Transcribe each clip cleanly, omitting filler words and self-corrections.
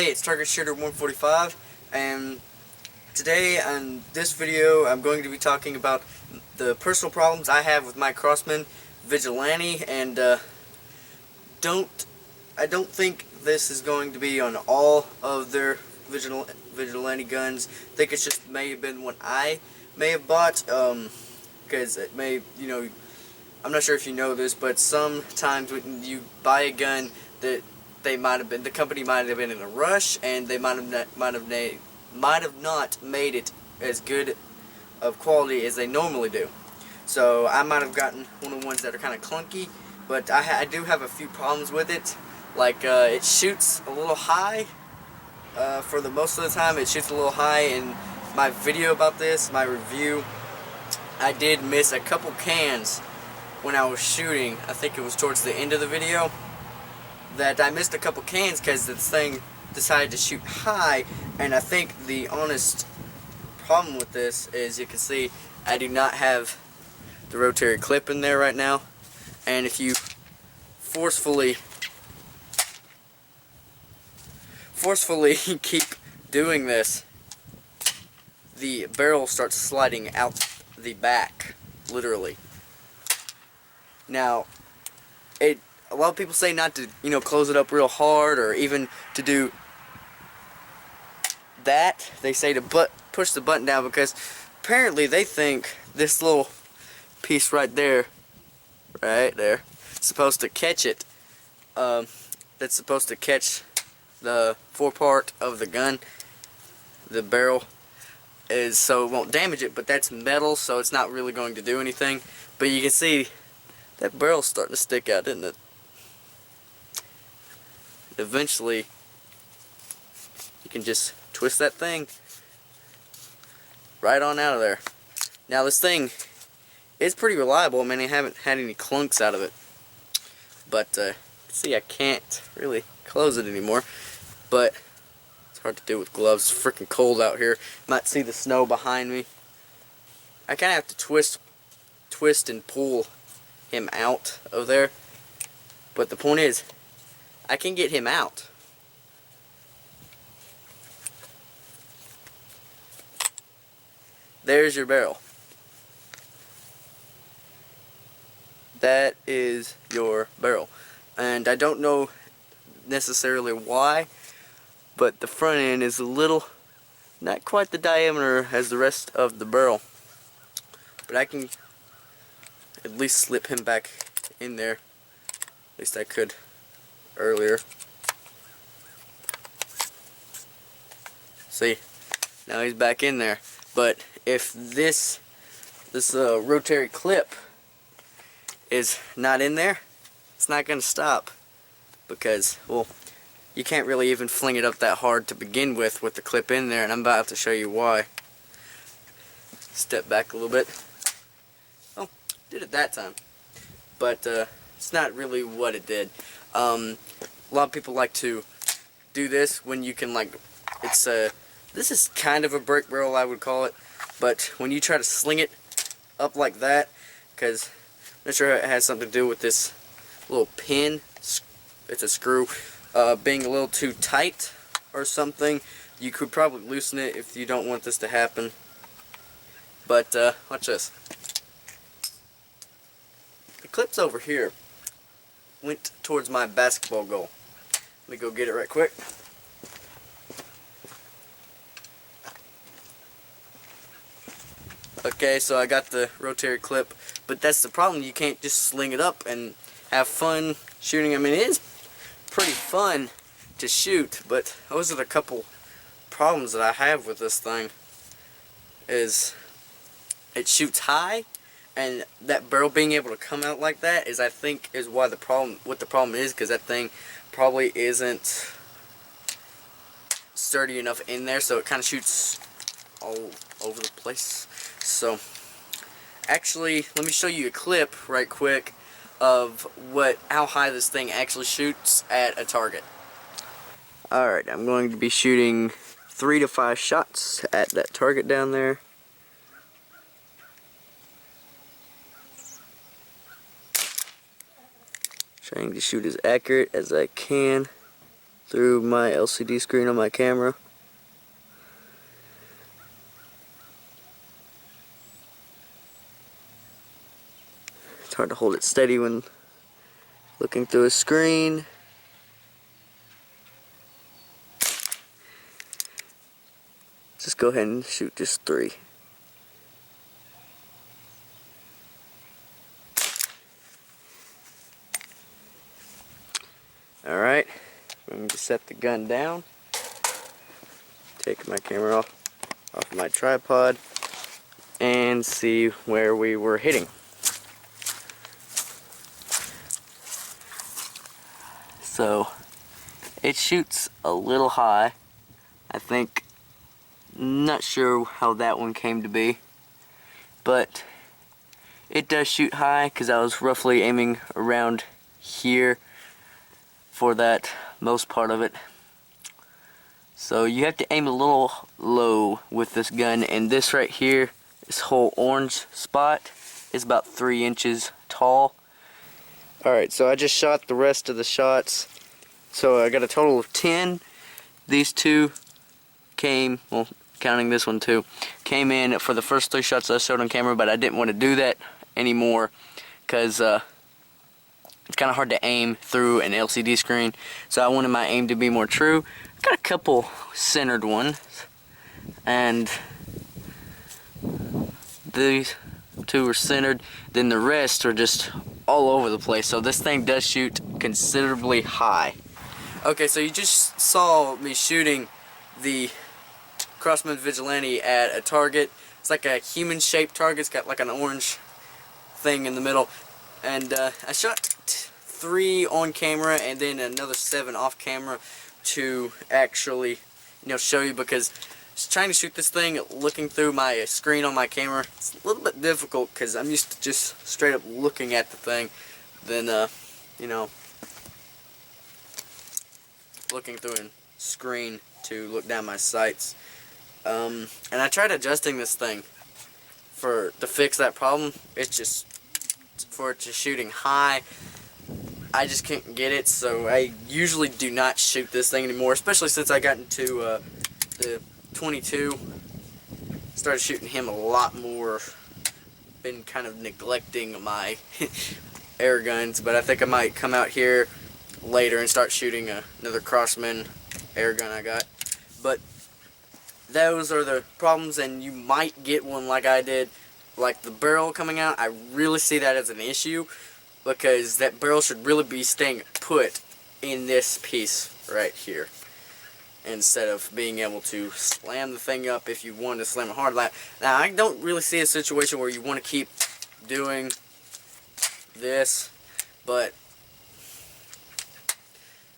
Hey, it's Target Shooter 145, and today on this video I'm going to be talking about the personal problems I have with my Crosman Vigilante, and I don't think this is going to be on all of their Vigilante guns. I think it's just may have been one I may have bought, because it may, I'm not sure if you know this, but sometimes when you buy a gun that the company might have been in a rush, and they might have not made it as good of quality as they normally do. So I might have gotten one of the ones that are kind of clunky, but I do have a few problems with it. Like it shoots a little high. For the most of the time, it shoots a little high. In my video about this, my review, I did miss a couple cans when I was shooting. I think it was towards the end of the video that I missed a couple cans because this thing decided to shoot high. And I think the honest problem with this is, you can see I do not have the rotary clip in there right now, and if you forcefully keep doing this, the barrel starts sliding out the back, literally. Now, a lot of people say not to, close it up real hard, or even to do that. They say to push the button down, because apparently they think this little piece right there, is supposed to catch it. That's supposed to catch the forepart of the gun, the barrel, is so it won't damage it, but that's metal, so it's not really going to do anything. But you can see that barrel's starting to stick out, isn't it? Eventually, you can just twist that thing right on out of there. Now this thing is pretty reliable. I mean, I haven't had any clunks out of it. But, see, I can't really close it anymore. But it's hard to do with gloves. It's freaking cold out here. You might see the snow behind me. I kind of have to twist and pull him out of there. But the point is, I can get him out. There's your barrel. That is your barrel. And I don't know necessarily why, but the front end is a little, not quite the diameter as the rest of the barrel. But I can at least slip him back in there. At least I could earlier. See, now he's back in there. But if this rotary clip is not in there, it's not going to stop, because, well, you can't really even fling it up that hard to begin with the clip in there, and I'm about to show you why. Step back a little bit. Oh, did it that time. But it's not really what it did. A lot of people like to do this when you can, like, this is kind of a brick barrel, I would call it, but when you try to sling it up like that, because I'm not sure it has something to do with this little pin, it's a screw, being a little too tight or something. You could probably loosen it if you don't want this to happen. But watch this. The clip's over here. Went towards my basketball goal. Let me go get it right quick. Okay, so I got the rotary clip, but that's the problem. You can't just sling it up and have fun shooting. I mean, it is pretty fun to shoot, but those are the couple problems that I have with this thing. Is it shoots high, and that barrel being able to come out like that is, I think, is why what the problem is, because that thing probably isn't sturdy enough in there, so it kind of shoots all over the place. So, actually, let me show you a clip right quick of how high this thing actually shoots at a target. Alright, I'm going to be shooting 3 to 5 shots at that target down there. Trying to shoot as accurate as I can. through my LCD screen on my camera. It's hard to hold it steady when looking through a screen. Just go ahead and shoot just 3. Alright, I'm going to set the gun down. Take my camera off my tripod and see where we were hitting. So it shoots a little high. I think, not sure how that one came to be, but it does shoot high because I was roughly aiming around here for that most part of it. So you have to aim a little low with this gun, and this right here, this whole orange spot is about 3 inches tall. Alright, so I just shot the rest of the shots. So I got a total of 10. These 2 came, well, counting this one too, came in for the first 3 shots I showed on camera, but I didn't want to do that anymore because it's kind of hard to aim through an LCD screen. So I wanted my aim to be more true. I got a couple centered ones, and these 2 were centered, then the rest are just all over the place. So this thing does shoot considerably high. Okay, so you just saw me shooting the Crosman Vigilante at a target. It's like a human-shaped target. It's got like an orange thing in the middle. And I shot 3 on camera and then another 7 off camera to actually, show you, because trying to shoot this thing looking through my screen on my camera, it's a little bit difficult because I'm used to just straight up looking at the thing, then looking through a screen to look down my sights. And I tried adjusting this thing to fix that problem. It's just for it to shooting high. I just can't get it, so I usually do not shoot this thing anymore, especially since I got into the 22. Started shooting him a lot more. Been kind of neglecting my air guns, but I think I might come out here later and start shooting another Crosman air gun I got. But those are the problems, and you might get one like I did, like the barrel coming out. I really see that as an issue, because that barrel should really be staying put in this piece right here, instead of being able to slam the thing up if you want to slam it hard. Now, I don't really see a situation where you want to keep doing this, but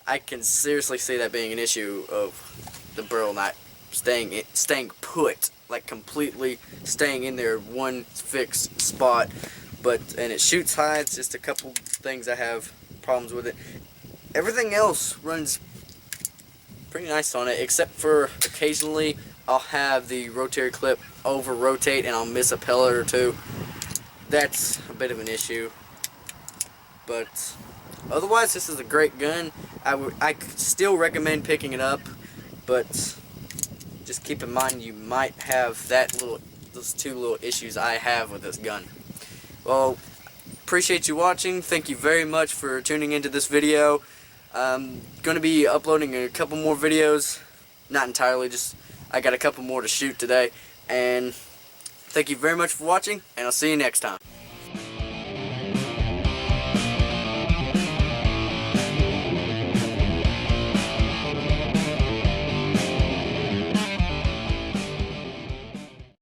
I can seriously see that being an issue of the barrel not staying put, like completely staying in there one fixed spot. And it shoots high. It's just a couple things I have problems with it. Everything else runs pretty nice on it, except for occasionally I'll have the rotary clip over rotate and I'll miss a pellet or 2. That's a bit of an issue, but otherwise this is a great gun. I still recommend picking it up, but just keep in mind you might have those 2 little issues I have with this gun. Well, appreciate you watching. Thank you very much for tuning into this video. I'm going to be uploading a couple more videos. Not entirely, just I got a couple more to shoot today. And thank you very much for watching, and I'll see you next time.